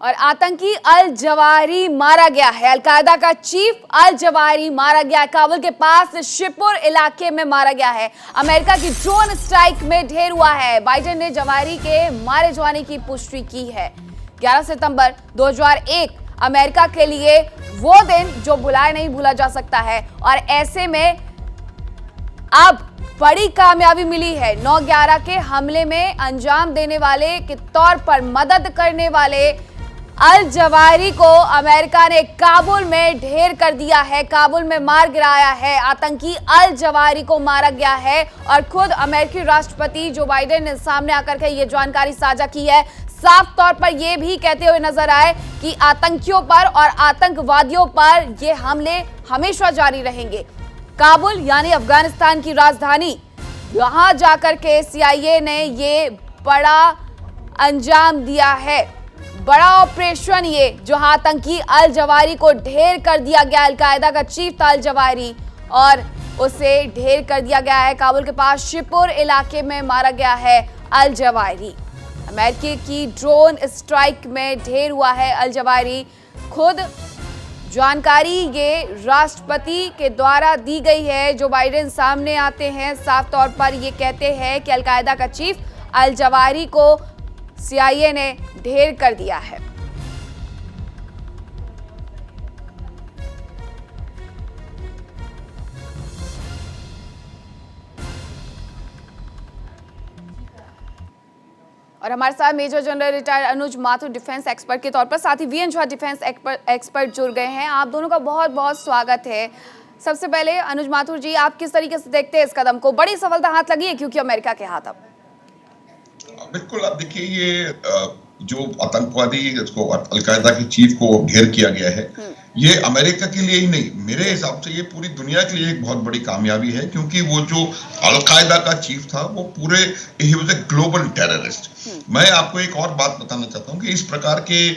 और आतंकी al Zawahiri मारा गया है। अलकायदा का चीफ अल जवाहिरी मारा गया है। काबुल के पास शिपुर इलाके में मारा गया है। अमेरिका की ड्रोन स्ट्राइक में ढेर हुआ है। बाइडेन ने जवाहिरी के मारे जाने की पुष्टि की है। 11 सितंबर 2001 अमेरिका के लिए वो दिन जो भुलाया नहीं भूला जा सकता है, और ऐसे में अब बड़ी कामयाबी मिली है। 9/11 के हमले में अंजाम देने वाले के तौर पर मदद करने वाले अल जवाहिरी को अमेरिका ने काबुल में ढेर कर दिया है, काबुल में मार गिराया है। आतंकी अल जवाहिरी को मारा गया है और खुद अमेरिकी राष्ट्रपति जो बाइडेन ने सामने आकर के ये जानकारी साझा की है। साफ तौर पर यह भी कहते हुए नजर आए कि आतंकियों पर और आतंकवादियों पर ये हमले हमेशा जारी रहेंगे। काबुल यानी अफगानिस्तान की राजधानी, वहां जाकर के CIA ने ये बड़ा अंजाम दिया है, बड़ा ऑपरेशन ये, जो आतंकी अल जवाहिरी को ढेर कर दिया गया। अलकायदा का चीफ था अल जवाहिरी और उसे ढेर कर दिया गया है। काबुल के पास शिपुर इलाके में मारा गया है अल जवाहिरी। अमेरिका की ड्रोन स्ट्राइक में ढेर हुआ है अल जवाहिरी। खुद जानकारी ये राष्ट्रपति के द्वारा दी गई है। जो बाइडेन सामने आते हैं, साफ तौर पर ये कहते हैं कि अलकायदा का चीफ अल जवाहिरी को CIA ने ढेर कर दिया है। और हमारे साथ मेजर जनरल रिटायर्ड अनुज माथुर डिफेंस एक्सपर्ट के तौर पर, साथ ही VN झा डिफेंस एक्सपर्ट जुड़ गए हैं। आप दोनों का बहुत बहुत स्वागत है। सबसे पहले अनुज माथुर जी, आप किस तरीके से देखते हैं इस कदम को? बड़ी सफलता हाथ लगी है क्योंकि अमेरिका के हाथ अब। बिल्कुल, आप देखिए, ये जो आतंकवादी इसको अलकायदा के चीफ को ढेर किया गया है, ये अमेरिका के लिए ही नहीं, मेरे हिसाब से ये पूरी दुनिया के लिए एक बहुत बड़ी कामयाबी है। क्योंकि वो जो अलकायदा का चीफ था वो पूरे he was a global terrorist. मैं आपको एक और बात बताना चाहता हूँ कि इस प्रकार के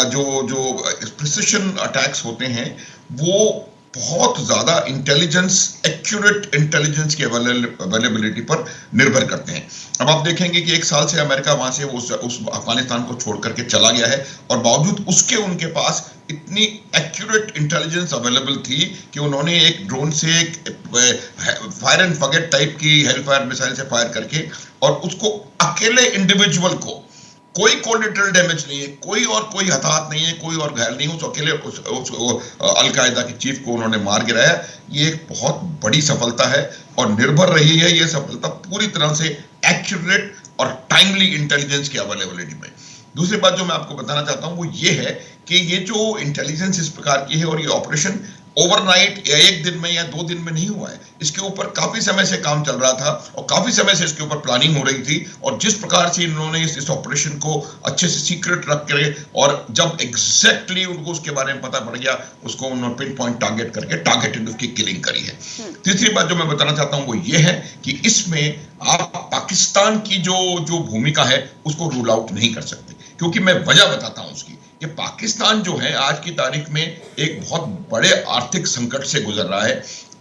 जो प्रिसिशन अटैक्स होते हैं वो बहुत ज्यादा इंटेलिजेंस, एक्यूरेट इंटेलिजेंस की अवेलेबिलिटी पर निर्भर करते हैं। अब आप देखेंगे कि 1 साल से अमेरिका वहां से उस अफगानिस्तान को छोड़ करके चला गया है, और बावजूद उसके उनके पास इतनी एक्यूरेट इंटेलिजेंस अवेलेबल थी कि उन्होंने एक ड्रोन से एक फायर एंड फॉरगेट टाइप की हेलफायर मिसाइल से फायर करके, और उसको अकेले इंडिविजुअल को, कोई कोलेटरल डैमेज नहीं है, कोई हताहत नहीं है, कोई और घायल नहीं, उस अकेले अलकायदा के चीफ को उन्होंने मार गिराया। ये एक बहुत बड़ी सफलता है और निर्भर रही है ये सफलता पूरी तरह से एक्यूरेट और टाइमली इंटेलिजेंस की अवेलेबिलिटी में। दूसरी बात जो मैं आपको बताना चाहता हूं वो ये है कि ये जो इंटेलिजेंस इस प्रकार की है, और ये ऑपरेशन ओवरनाइट या 1 दिन में या 2 दिन में नहीं हुआ है। इसके ऊपर काफी समय से काम चल रहा था और काफी समय से इसके ऊपर प्लानिंग हो रही थी, और जिस प्रकार से इन्होंने इस ऑपरेशन को अच्छे से सीक्रेट रख के, और जब एग्जैक्टली उनको उसके बारे में पता पड़ गया, उसको उन्होंने पिन पॉइंट टारगेट करके टारगेटेड उसकी किलिंग करी है। तीसरी बात जो मैं बताना चाहता हूं वो ये है कि इसमें आप पाकिस्तान की जो भूमिका है उसको रूल आउट नहीं कर सकते, क्योंकि मैं वजह बताता हूं उसकी। कि पाकिस्तान जो है आज की तारीख में एक बहुत बड़े आर्थिक संकट से गुजर रहा है,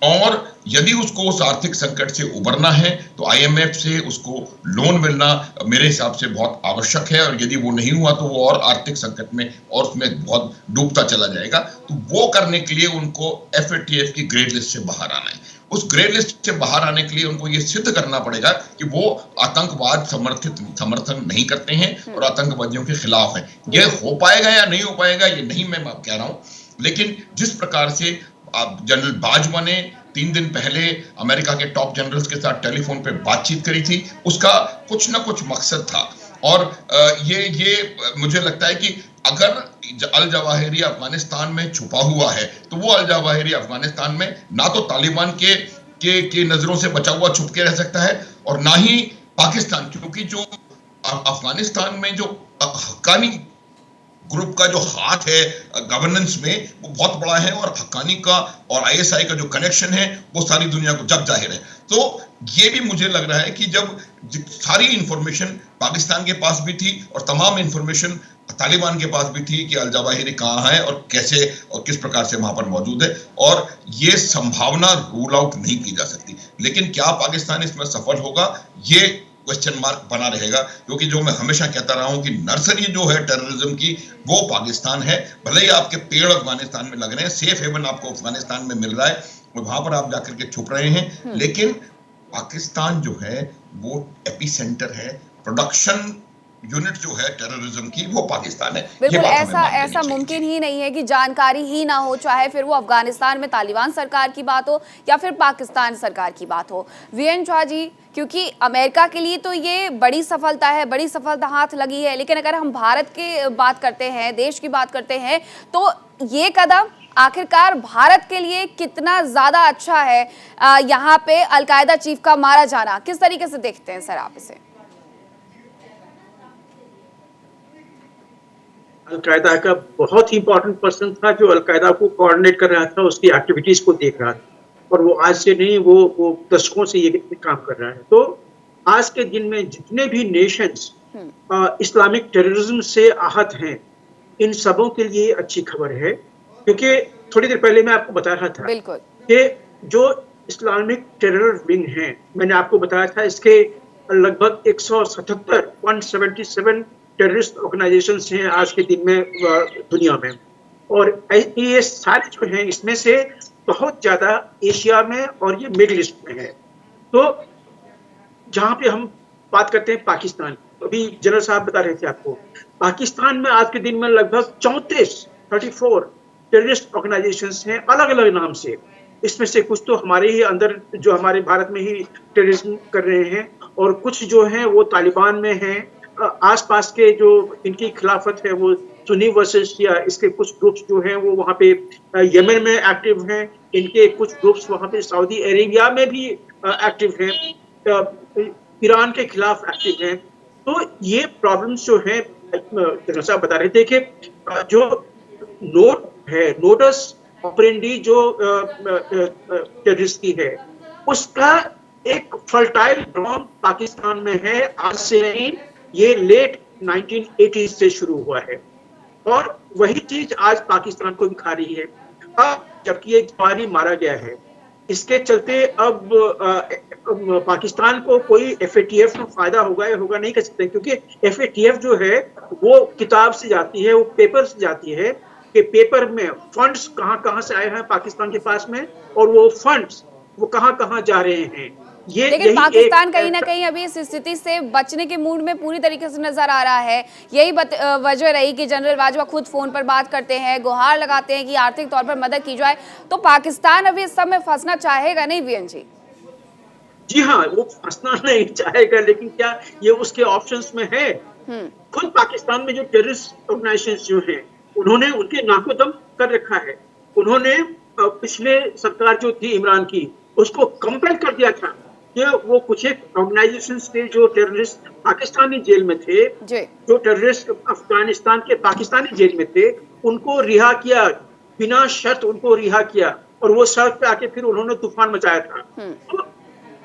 और यदि उसको उस आर्थिक संकट से उबरना है तो IMF से उसको लोन मिलना मेरे हिसाब से बहुत आवश्यक है, और यदि वो नहीं हुआ तो वो और आर्थिक संकट में और उसमें बहुत डूबता चला जाएगा। तो वो करने के लिए उनको FATF की ग्रे लिस्ट से बाहर आना है। उस ग्रे लिस्ट से बाहर आने के लिए उनको ये सिद्ध करना पड़ेगा कि वो आतंकवाद समर्थन नहीं करते हैं और आतंकवादियों के खिलाफ है। ये हो पाएगा या नहीं हो पाएगा ये नहीं मैं कह रहा हूं, लेकिन जिस प्रकार से जनरल बाजवा ने 3 दिन पहले अमेरिका के टॉप जनरल्स के साथ टेलीफोन पे बातचीत करी थी, उसका कुछ ना कुछ मकसद था। और ये मुझे लगता है कि अगर अल जवाहिरी अफगानिस्तान में छुपा हुआ है तो वो अल जवाहिरी अफगानिस्तान में ना तो तालिबान के नजरों से बचा हुआ छुप के रह सकता है, और ना ही पाकिस्तान, क्योंकि जो अफगानिस्तान में जो हक्कानी ग्रुप का जो हाथ है गवर्नेंस में वो बहुत बड़ा है, और हक्कानी का और ISI का जो कनेक्शन है वो सारी दुनिया को जग जाहिर है। तो ये भी मुझे लग रहा है कि जब सारी इंफॉर्मेशन पाकिस्तान के पास भी थी और तमाम इंफॉर्मेशन तालिबान के पास भी थी कि अल जवाहिरी कहाँ है और कैसे और किस प्रकार से वहां पर मौजूद है, और ये संभावना रूल आउट नहीं की जा सकती। लेकिन क्या पाकिस्तान इसमें सफल होगा, ये क्वेश्चन मार्क बना रहेगा, क्योंकि जो मैं हमेशा कहता रहा हूं कि नर्सरी जो है टेररिज्म की वो पाकिस्तान है। भले ही आपके पेड़ अफगानिस्तान में लग रहे हैं, सेफ हेवन आपको अफगानिस्तान में मिल रहा है और वहां पर आप जाकर के छुप रहे हैं, लेकिन पाकिस्तान जो है वो एपिसेंटर है, प्रोडक्शन यूनिट जो है टेररिज्म की वो पाकिस्तान है। बिल्कुल, ऐसा मुमकिन ही नहीं है कि जानकारी ही ना हो, चाहे फिर वो अफगानिस्तान में तालिबान सरकार की बात हो या फिर पाकिस्तान सरकार की बात हो। वीएन झा जी, क्योंकि अमेरिका के लिए तो ये बड़ी सफलता है, बड़ी सफलता हाथ लगी है, लेकिन अगर हम भारत की बात करते हैं, देश की बात करते हैं, तो ये कदम आखिरकार भारत के लिए कितना ज्यादा अच्छा है? यहाँ पे अलकायदा चीफ का मारा जाना किस तरीके से देखते हैं सर आप इसे? अलकायदा का बहुत ही इंपॉर्टेंट पर्सन था जो अलकायदा को कोऑर्डिनेट कर रहा था, उसकी एक्टिविटीज को देख रहा था, और वो आज से नहीं, वो दशकों से ये काम कर रहा है। तो आज के दिन में जितने भी नेशंस इस्लामिक टेररिज्म से आहत हैं, इन सबों के लिए अच्छी खबर है, क्योंकि थोड़ी देर पहले मैं आपको बता रहा था कि जो इस्लामिक टेरर विंग है, मैंने आपको बताया था इसके लगभग 177 टेररिस्ट ऑर्गेनाइजेशंस हैं आज के दिन में दुनिया में, और ये सारे जो हैं इसमें से बहुत ज्यादा एशिया में और ये मिडिल ईस्ट में है। तो जहाँ पे हम बात करते हैं पाकिस्तान, अभी जनरल साहब बता रहे थे आपको, पाकिस्तान में आज के दिन में लगभग 34 टेररिस्ट ऑर्गेनाइजेशंस हैं अलग अलग नाम से। इसमें से कुछ तो हमारे ही अंदर, जो हमारे भारत में ही टेररिज्म कर रहे हैं, और कुछ जो हैं वो तालिबान में हैं। आसपास के जो इनकी खिलाफत है वो सुन्नी वर्सेस शिया, इसके कुछ ग्रुप्स जो हैं वो वहाँ पे यमन में एक्टिव हैं, इनके कुछ ग्रुप्स वहाँ पे सऊदी अरेबिया में भी एक्टिव हैं, ईरान के खिलाफ एक्टिव हैं। तो ये प्रॉब्लम्स जो हैं, जनरल साहब बता रहे थे कि जो नोट है, नोटस ऑपरेंडी जो टेररिस्ट की है, उसका एक फर्टाइल ग्राउंड पाकिस्तान में है। आज से नहीं, ये लेट 1980s से शुरू हुआ है, और वही चीज आज पाकिस्तान को भी खा रही है। अब जबकि ये जवारी मारा गया है, इसके चलते अब पाकिस्तान को कोई FATF में फायदा होगा या होगा नहीं कह सकते, क्योंकि FATF जो है वो किताब से जाती है, वो पेपर से जाती है कि पेपर में फंड्स कहाँ से आए हैं पाकिस्तान के पास में, और वो फंड्स वो कहाँ जा रहे हैं। लेकिन पाकिस्तान कहीं ना कहीं अभी इस स्थिति से बचने के मूड में पूरी तरीके से नजर आ रहा है। यही वजह रही कि जनरल बाजवा खुद फोन पर बात करते हैं, गुहार लगाते हैं कि आर्थिक तौर पर मदद की जाए। तो पाकिस्तान अभी इस समय फंसना चाहेगा नहीं वीएन जी? जी हाँ, वो फंसना नहीं चाहेगा, लेकिन क्या ये उसके ऑप्शंस में है? खुद पाकिस्तान में जो टेररिस्ट ऑर्गेनाइजेशंस जो हैं, उन्होंने उनके नाको दम कर रखा है। उन्होंने पिछले सरकार जो थी इमरान की, उसको कंपेल कर दिया था कि वो कुछ एक ऑर्गेनाइजेशंस थे जो टेररिस्ट पाकिस्तानी जेल में थे, जो टेररिस्ट अफगानिस्तान के पाकिस्तानी जेल में थे, उनको रिहा किया, बिना शर्त उनको रिहा किया, और वो सड़क पे आके फिर उन्होंने तूफान मचाया था। तो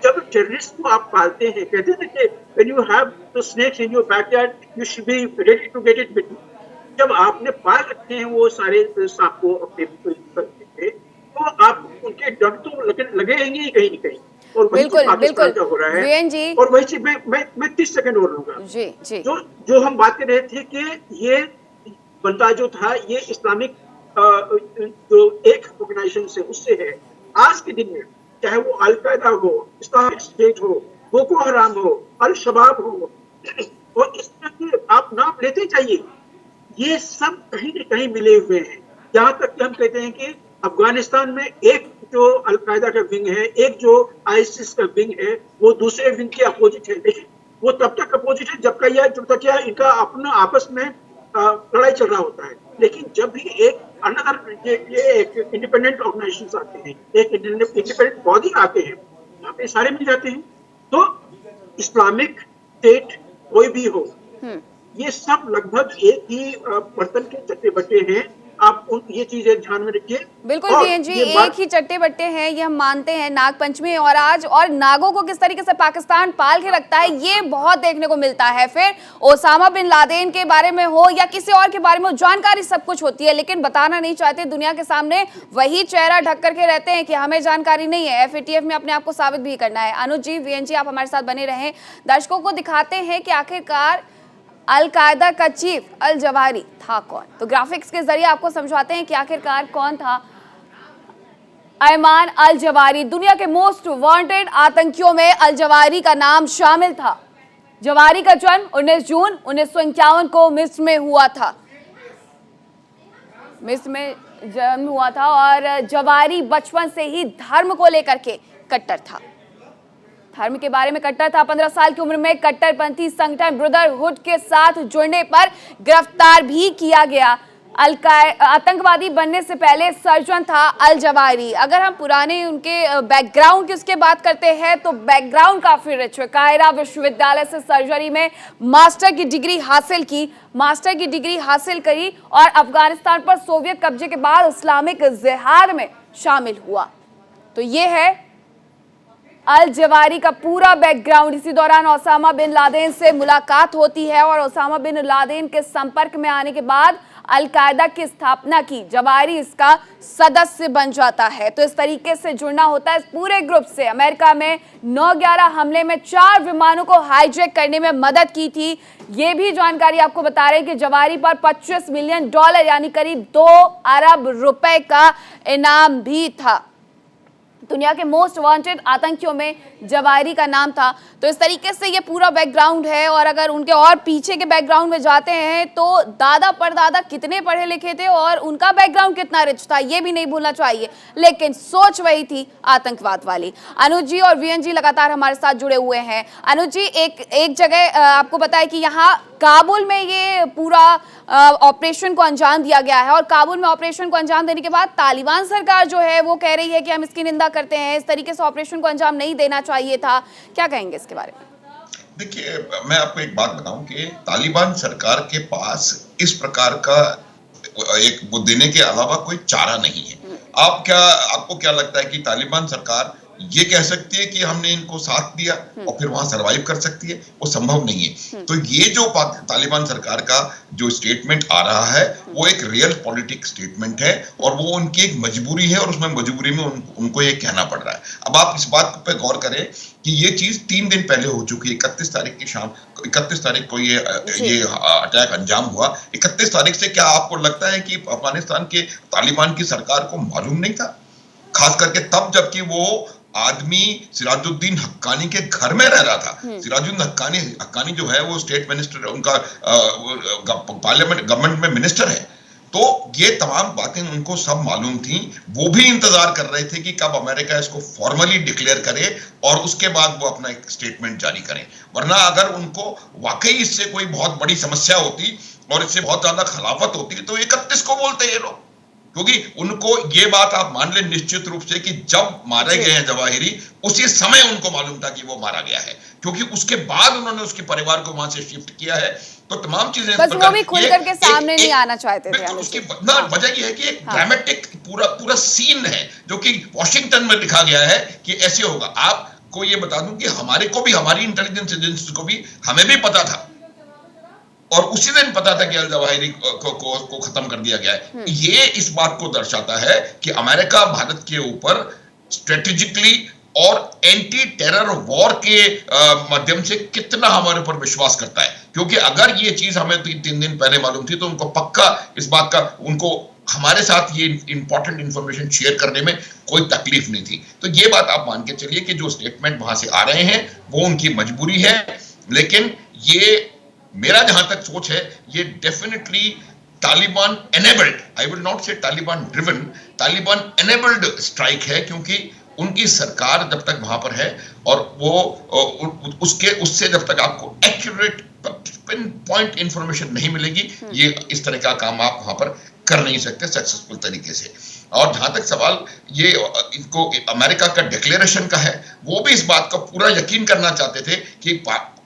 जब टेररिस्ट को आप पालते हैं, कहते हैं कि when you have the snakes in your backyard, you should be ready to get it bitten। जब आपने पाल रखे हैं वो सारे सांप को अपने पे, तो आप उनके डर तो लगेंगे ही कहीं न कहीं। और बिल्कुल हो रहा है वीएन जी। और वही चीज मैं 30 सेकंड और लूंगा जी। जो हम बात कर रहे थे कि ये बंदा जो था ये इस्लामिक जो एक ऑर्गेनाइजेशन से उससे है। आज के दिन में चाहे वो अलकायदा हो, इस्लामिक स्टेट हो, बोको हराम हो, अल शबाब हो, और इस तरह के आप नाम लेते जाइए, ये सब कहीं न कहीं मिले हुए हैं। यहाँ तक कि हम कहते हैं कि अफगानिस्तान में एक जो अलकायदा का विंग है, एक जो आईसिस का विंग है, वो दूसरे विंग के अपोजिट है। लेकिन वो तब तक अपोजिट है जब तक इनका अपना आपस में लड़ाई चल रहा होता है। लेकिन जब भी एक अनदर ये एक इंडिपेंडेंट ऑर्गेनाइजेशन आते हैं, एक इंडिपेंडेंट बॉडी आते हैं, वहाँ पे सारे मिल जाते हैं। तो इस्लामिक स्टेट कोई भी हो, ये सब लगभग एक ही बर्तन के चट्टे बट्टे हैं, आप ये चीजें ध्यान में रखिए। बिल्कुल और वीएन जी, ये एक बात ही चट्टे बट्टे हैं, ये हम मानते हैं। नाग पंचमी और आज, और नागों को किस तरीके से पाकिस्तान पाल के रखता है, ये बहुत देखने को मिलता है। फिर ओसामा बिन लादेन के बारे में हो या किसी और के बारे में हो, जानकारी सब कुछ होती है, लेकिन बताना नहीं चाहते दुनिया के सामने। वही चेहरा ढक करके रहते हैं कि हमें जानकारी नहीं है। एफएटीएफ में अपने आप को साबित भी करना है। अनुज जी, वीएन जी, आप हमारे साथ बने रहें। दर्शकों को दिखाते हैं कि आखिरकार अल-कायदा का चीफ अल जवाहिरी था कौन। तो ग्राफिक्स के जरिए आपको समझाते हैं कि आखिरकार कौन था अयमान अल जवाहिरी। दुनिया के मोस्ट वांटेड आतंकियों में अल जवाहिरी का नाम शामिल था। जवाहिरी का जन्म 19 जून 1951 को मिस्र में हुआ था। मिस्र में जन्म हुआ था और जवाहिरी बचपन से ही धर्म को लेकर के कट्टर था। धर्म के बारे में कट्टर था। 15 साल की उम्र में कट्टरपंथी संगठन ब्रदरहुड के साथ जुड़ने पर गिरफ्तार भी किया गया। आतंकवादी बनने से पहले सर्जन था अल जवाहिरी। अगर हम पुराने उनके बैकग्राउंड की उसके बात करते हैं तो बैकग्राउंड काफी रिच है। कायरा विश्वविद्यालय से सर्जरी में मास्टर की डिग्री हासिल करी और अफगानिस्तान पर सोवियत कब्जे के बाद इस्लामिक जिहाद में शामिल हुआ। तो ये है अल जवाहिरी का पूरा बैकग्राउंड। इसी दौरान ओसामा बिन लादेन से मुलाकात होती है और ओसामा बिन लादेन के संपर्क में आने के बाद अल-कायदा की स्थापना की। जवाहिरी इसका सदस्य बन जाता है। तो इस तरीके से जुड़ना होता है इस पूरे ग्रुप से। अमेरिका में 9/11 हमले में 4 विमानों को हाईजैक करने में मदद की थी। ये भी जानकारी आपको बता रहे हैं कि जवाहिरी पर $25 मिलियन यानी करीब 2 अरब रुपए का इनाम भी था। दुनिया के मोस्ट वांटेड आतंकियों में जवाहिरी का नाम था। तो इस तरीके से ये पूरा बैकग्राउंड है। और अगर उनके और पीछे के बैकग्राउंड में जाते हैं तो दादा परदादा कितने पढ़े लिखे थे और उनका बैकग्राउंड कितना रिच था, ये भी नहीं भूलना चाहिए। लेकिन सोच वही थी आतंकवाद वाली। अनुज जी और वीएन जी लगातार हमारे साथ जुड़े हुए हैं। अनुज जी, एक जगह आपको पता है कि यहाँ काबुल में ये पूरा ऑपरेशन को अंजाम दिया गया है और काबुल में ऑपरेशन को अंजाम देने के बाद तालिबान सरकार जो है वो कह रही है कि हम इसकी निंदा करते हैं, इस तरीके से ऑपरेशन को अंजाम नहीं देना चाहिए था। क्या कहेंगे इसके बारे में? देखिए, मैं आपको एक बात बताऊं कि तालिबान सरकार के पास इस प्रकार का एक वो देने के अलावा कोई चारा नहीं है। आपको क्या लगता है कि तालिबान सरकार ये कह सकती है कि हमने इनको साथ दिया और फिर वहां सरवाइव कर सकती है? वो संभव नहीं है। तो ये जो तालिबान सरकार का जो स्टेटमेंट आ रहा है वो एक रियल पॉलिटिक स्टेटमेंट है और वो उनकी एक मजबूरी है और उसमें मजबूरी में उनको ये कहना पड़ रहा है। अब आप इस बात पे गौर करें कि ये चीज 3 दिन पहले हो चुकी है। 31 तारीख की शाम, 31 तारीख को ये अटैक अंजाम हुआ। 31 तारीख से क्या आपको लगता है कि अफगानिस्तान के तालिबान की सरकार को मालूम नहीं था? खास करके तब जबकि वो आदमी सिराजुद्दीन हक्कानी के घर में रह रहा था। सिराजुद्दीन हक्कानी जो है वो स्टेट मिनिस्टर, उनका पार्लियामेंट गवर्नमेंट में मिनिस्टर है। तो ये तमाम बातें उनको सब मालूम थी। वो भी इंतजार कर रहे थे कि कब अमेरिका इसको फॉर्मली डिक्लेयर करे और उसके बाद वो अपना एक स्टेटमेंट जारी करें। वरना अगर उनको वाकई इससे कोई बहुत बड़ी समस्या होती और इससे बहुत ज्यादा खिलाफत होती तो 31 को बोलते ये लोग। क्योंकि उनको ये बात आप मान लें निश्चित रूप से कि जब मारे गए हैं जवाहिरी, उसी समय उनको मालूम था कि वो मारा गया है, क्योंकि उसके बाद उन्होंने उसके परिवार को वहां से शिफ्ट किया है। तो तमाम चीजें बस वो भी खुल करके सामने नहीं आना चाहते थे। उसकी वजह ये है कि एक ड्रामेटिक पूरा सीन है जो कि वॉशिंगटन में लिखा गया है कि ऐसे होगा। आपको ये बता दूं कि हमारी इंटेलिजेंस एजेंसी को भी हमें भी पता था और उसी दिन पता था कि अल जवाहिरी को खत्म कर दिया गया है। ये इस बात को दर्शाता है कि अमेरिका भारत के ऊपर स्ट्रेटेजिकली और एंटी टेरर वॉर के माध्यम से कितना हमारे ऊपर विश्वास करता है। क्योंकि अगर ये चीज हमें 3 दिन पहले मालूम थी तो उनको पक्का इस बात का उनको हमारे साथ ये इंपॉर्टेंट इंफॉर्मेशन शेयर करने में कोई तकलीफ नहीं थी। तो ये बात आप मान के चलिए कि जो स्टेटमेंट वहां से आ रहे हैं वो उनकी मजबूरी है। लेकिन ये मेरा जहां तक सोच है ये definitely Taliban enabled, I will not say Taliban driven, Taliban enabled strike है। क्योंकि उनकी सरकार जब तक वहां पर है और वो उससे जब तक आपको एक्यूरेट पिन पॉइंट इंफॉर्मेशन नहीं मिलेगी, ये इस तरह का काम आप वहां पर कर नहीं सकते सक्सेसफुल तरीके से। और जहां तक सवाल ये इनको अमेरिका का डिक्लेरेशन का है, वो भी इस बात का पूरा यकीन करना चाहते थे कि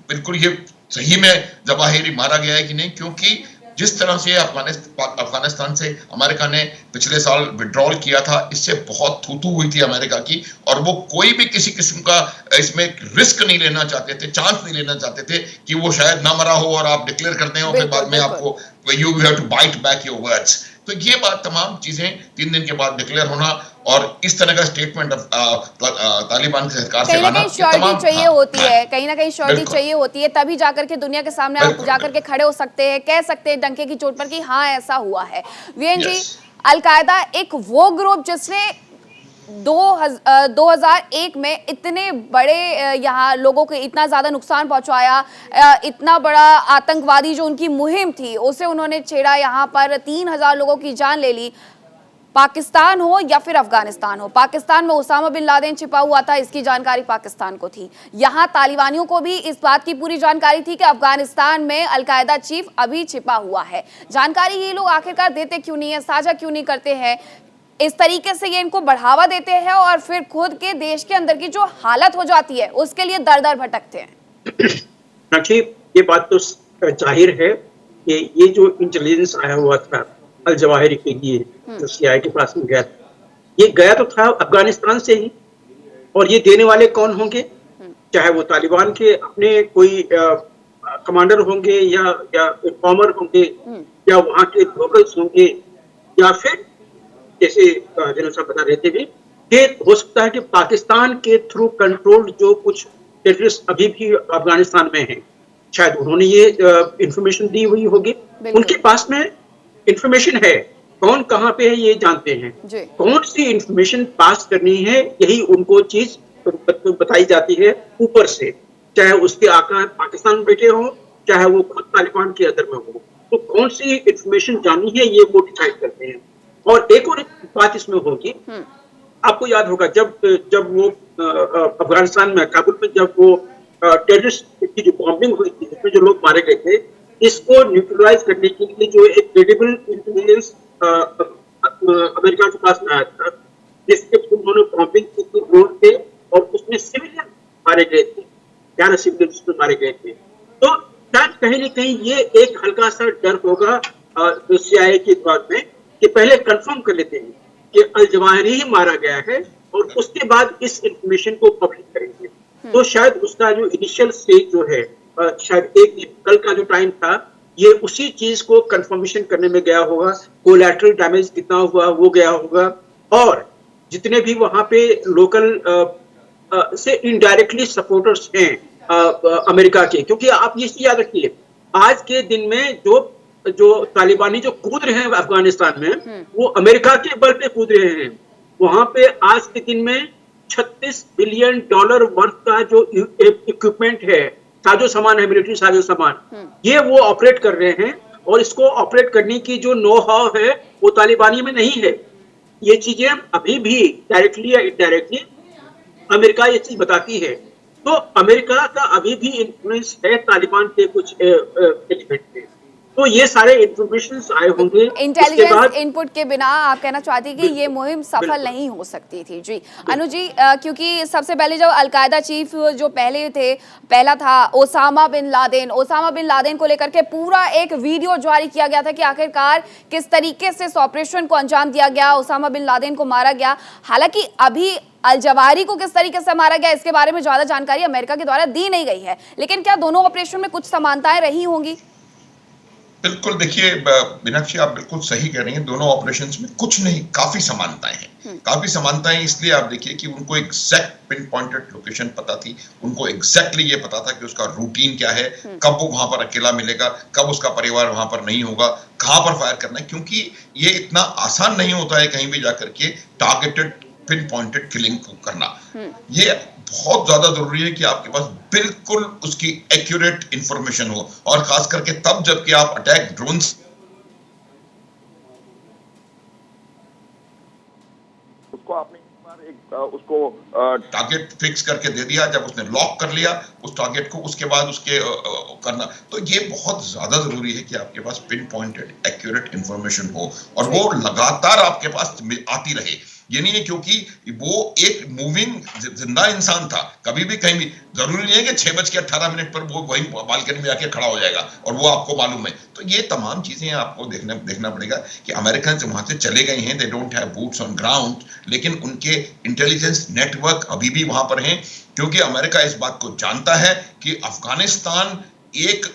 बिल्कुल ये सही में जवाहिरी मारा गया है कि नहीं। क्योंकि जिस तरह से अफगानिस्तान से अमेरिका ने पिछले साल विड्रॉल किया था, इससे बहुत थू-थू हुई थी अमेरिका की, और वो कोई भी किसी किस्म का इसमें रिस्क नहीं लेना चाहते थे, चांस नहीं लेना चाहते थे कि वो शायद ना मरा हो और आप डिक्लेयर करते हो, फिर बाद में आपको you have to bite back your words. तो ये बात, तमाम चीजें 3 दिन के बाद डिक्लेयर होना और इस तरह का स्टेटमेंट तालिबान की सरकार से आना, श्योरिटी चाहिए होती है, कहीं ना कहीं श्योरिटी चाहिए होती है, तभी जाकर के दुनिया के सामने आप जाकर के खड़े हो सकते हैं, कह सकते हैं डंके की चोट पर कि हाँ ऐसा हुआ है। वीएन जी, अलकायदा एक वो ग्रुप जिसने 2001 में इतने बड़े यहाँ लोगों को इतना ज्यादा नुकसान पहुंचाया, इतना बड़ा आतंकवादी जो उनकी मुहिम थी उसे उन्होंने छेड़ा, यहाँ पर 3000 लोगों की जान ले ली। पाकिस्तान हो या फिर अफगानिस्तान हो, पाकिस्तान में ओसामा बिन लादेन छिपा हुआ था, इसकी जानकारी पाकिस्तान को थी। यहाँ तालिबानियों को भी इस बात की पूरी जानकारी थी कि अफगानिस्तान में अलकायदा चीफ अभी छिपा हुआ है। जानकारी ये लोग आखिरकार देते क्यों नहीं है, साझा क्यों नहीं करते हैं? इस तरीके से ये इनको बढ़ावा देते हैं और फिर खुद के देश के अंदर की जो हालत हो जाती है उसके लिए दर दर भटकते हैं। ये बात तो जाहिर है कि ये जो इंटेलिजेंस आया हुआ था अल जवाहिरी के लिए, जो सीआईए के पास में गया था, ये गया तो था अफगानिस्तान से ही, और ये देने वाले कौन होंगे? चाहे वो तालिबान के अपने कोई कमांडर होंगे या इन्फॉर्मर होंगे या वहाँ के लोकल्स होंगे, या फिर जैसे जनरल साहब बता रहे थे भी कि हो सकता है कि पाकिस्तान के थ्रू कंट्रोल्ड जो कुछ टेररिस्ट अभी भी अफगानिस्तान में हैं, शायद उन्होंने ये इंफॉर्मेशन दी हुई होगी। उनके पास में इंफॉर्मेशन है, कौन कहाँ पे है ये जानते हैं, कौन सी इंफॉर्मेशन पास करनी है यही उनको चीज बताई जाती है ऊपर से, चाहे उसके आका पाकिस्तान में बैठे हो, चाहे वो खुद तालिबान के अंदर में हो, तो कौन सी इंफॉर्मेशन जाननी है ये वो डिसाइड करते हैं। और एक और बात इसमें होगी, आपको याद होगा जब वो अफगानिस्तान में काबुल में जब वो टेररिस्ट की जो बॉम्बिंग हुई थी, जिसमें जो लोग मारे गए थे, इसको न्यूट्रलाइज करने के लिए जो एक क्रेडिबल इंटेलिजेंस अमेरिका के पास में आया था, जिसके उन्होंने बॉम्बिंग की थी ड्रोन पे, और उसमें सिविलियन मारे गए थे, 11 सिविलियन मारे गए थे। तो शायद कहीं ना कहीं ये एक हल्का सा डर होगा सीआईए के द्वार में कि पहले कंफर्म कर लेते हैं कि अल जवाहिरी ही मारा गया है और उसके बाद इस इंफॉर्मेशन को पब्लिक करेंगे। तो शायद उसका जो इनिशियल स्टेज जो है, शायद एक दिन कल का जो टाइम था, ये उसी चीज को कंफर्मेशन करने में गया होगा, कोलैटरल डैमेज कितना हुआ वो गया होगा, और जितने भी वहां पे लोकल से इनडायरेक्टली सपोर्टर्स हैं अमेरिका के, क्योंकि आप ये याद रखिए आज के दिन में जो तालिबानी जो कूद रहे हैं अफगानिस्तान में, वो अमेरिका के बल पे कूद रहे हैं। वहां पे आज के दिन में $36 बिलियन वर्थ का जो इक्विपमेंट है, साजो सामान है, मिलिट्री साजो सामान, ये वो ऑपरेट कर रहे हैं, और इसको ऑपरेट करने की जो नो हाउ है वो तालिबानी में नहीं है। ये चीजें अभी भी डायरेक्टली या इनडायरेक्टली अमेरिका ये चीज बताती है। तो अमेरिका का अभी भी इन्फ्लुएंस है तालिबान के कुछ एलिमेंट में। तो ये सारे इंफॉर्मेशन आए होंगे, इंटेलिजेंस इनपुट के बिना आप कहना चाहती हैं कि ये मुहिम सफल नहीं हो सकती थी। जी अनु जी, क्योंकि सबसे पहले जब अलकायदा चीफ जो पहला था ओसामा बिन लादेन को लेकर के पूरा एक वीडियो जारी किया गया था कि आखिरकार किस तरीके से इस ऑपरेशन को अंजाम दिया गया, ओसामा बिन लादेन को मारा गया। हालांकि अभी अल जवाहिरी को किस तरीके से मारा गया इसके बारे में ज्यादा जानकारी अमेरिका के द्वारा दी नहीं गई है, लेकिन क्या दोनों ऑपरेशन में कुछ समानताएं रही होंगी? बिल्कुल, देखिए मीनाक्षी, आप बिल्कुल सही कह रही हैं, दोनों ऑपरेशंस में कुछ नहीं, काफी समानताएं हैं। काफी समानताएं इसलिए आप देखिए कि उनको एग्जैक्ट पिन पॉइंटेड लोकेशन पता थी, उनको एग्जैक्टली ये पता था कि उसका रूटीन क्या है, कब वो वहां पर अकेला मिलेगा, कब उसका परिवार वहां पर नहीं होगा, कहां पर फायर करना है, क्योंकि ये इतना आसान नहीं होता है कहीं भी जाकर के टारगेटेड पिन पॉइंटेड किलिंग को करना। ये बहुत ज्यादा जरूरी है कि आपके पास बिल्कुल उसकी एक्यूरेट इंफॉर्मेशन हो, और खास करके तब जबकि आप अटैक ड्रोन उसको आपने उसको टारगेट फिक्स करके दे दिया, जब उसने लॉक कर लिया उस टारगेट को, उसके बाद उसके करना। तो ये बहुत ज्यादा जरूरी है कि आपके पास पिन पॉइंटेड एक्यूरेट इंफॉर्मेशन हो और वो लगातार आपके पास आती रहे। ये नहीं है क्योंकि वो एक मूविंग जिंदा इंसान था, कभी भी कहीं भी जरूरी नहीं है कि 6:18 पर वो वही बालकनी में आके खड़ा हो जाएगा और वो आपको मालूम है। तो ये तमाम चीजें आपको देखना पड़ेगा कि अमेरिकन वहां से चले गए हैं, they don't have boots on ground, लेकिन उनके इंटेलिजेंस नेटवर्क अभी भी वहां पर हैं, क्योंकि अमेरिका इस बात को जानता है कि अफगानिस्तान एक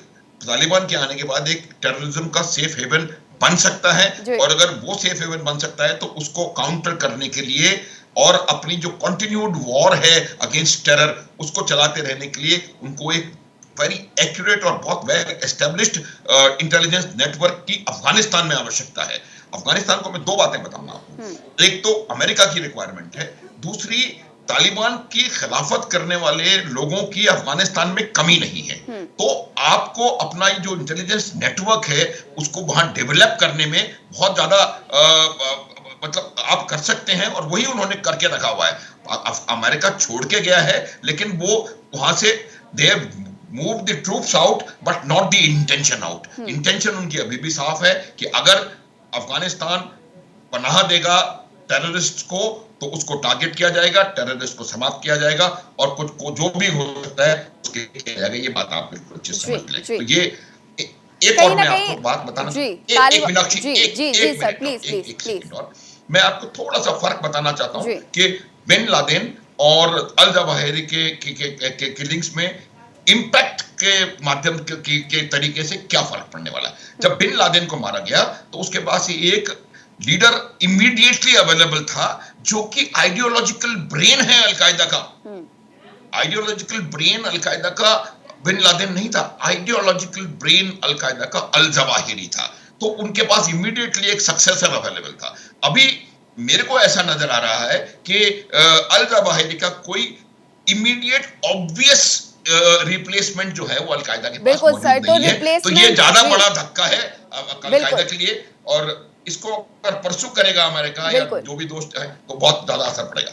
तालिबान के आने के बाद एक टेररिज्म का सेफ हेवन बन सकता है, और अगर वो सेफ हेवन बन सकता है तो उसको काउंटर करने के लिए और अपनी जो कंटिन्यूड वॉर है अगेंस्ट टेरर उसको चलाते रहने के लिए उनको एक वेरी एक्यूरेट और बहुत वेल एस्टेब्लिश्ड इंटेलिजेंस नेटवर्क की अफगानिस्तान में आवश्यकता है। अफगानिस्तान को मैं दो बातें बताऊंगा आपको, एक तो अमेरिका की रिक्वायरमेंट है, दूसरी तालिबान की खिलाफत करने वाले लोगों की अफगानिस्तान में कमी नहीं है। तो आपको अपना जो इंटेलिजेंस नेटवर्क है उसको वहां डेवलप करने में बहुत ज्यादा मतलब आप कर सकते हैं, और वही उन्होंने करके रखा हुआ है। अमेरिका छोड़ के गया है लेकिन वो वहां से they move the troops out but not the intention out. Intention उनकी अभी भी साफ है कि अगर अफगानिस्तान पनाह देगा टेररिस्ट को तो उसको टारगेट किया जाएगा, टेररिस्ट को समाप्त किया जाएगा, और कुछ को जो भी हो सकता है उसके किया जाएगा। ये बात आप बिल्कुल अच्छे से समझ लें। तो ये एक और मैं आपको बात बताना मैं आपको थोड़ा सा फर्क बताना चाहता हूं कि बिन लादेन और अल जवाहिरी के किलिंग्स में इंपैक्ट के माध्यम के तरीके से क्या फर्क पड़ने वाला है। जब बिन लादेन को मारा गया तो उसके पास एक लीडर इमीडिएटली अवेलेबल था जो कि आइडियोलॉजिकल ब्रेन है अलकायदा का। आइडियोलॉजिकल ब्रेन अलकायदा का बिन लादेन नहीं था, आइडियोलॉजिकल ब्रेन अलकायदा का अल जवाहिरी था। तो उनके पास इमीडिएटली एक सक्सेसर अवेलेबल था। अभी मेरे को ऐसा नजर आ रहा है कि अल जवाहिरी का कोई इमीडिएट ऑब्वियस रिप्लेसमेंट जो है वो अलकायदा के पास मौजूद नहीं है। तो ये ज्यादा बड़ा धक्का है अलकायदा के लिए, और इसको अगर परसू करेगा अमेरिका या जो भी दोस्त है तो बहुत ज्यादा असर पड़ेगा।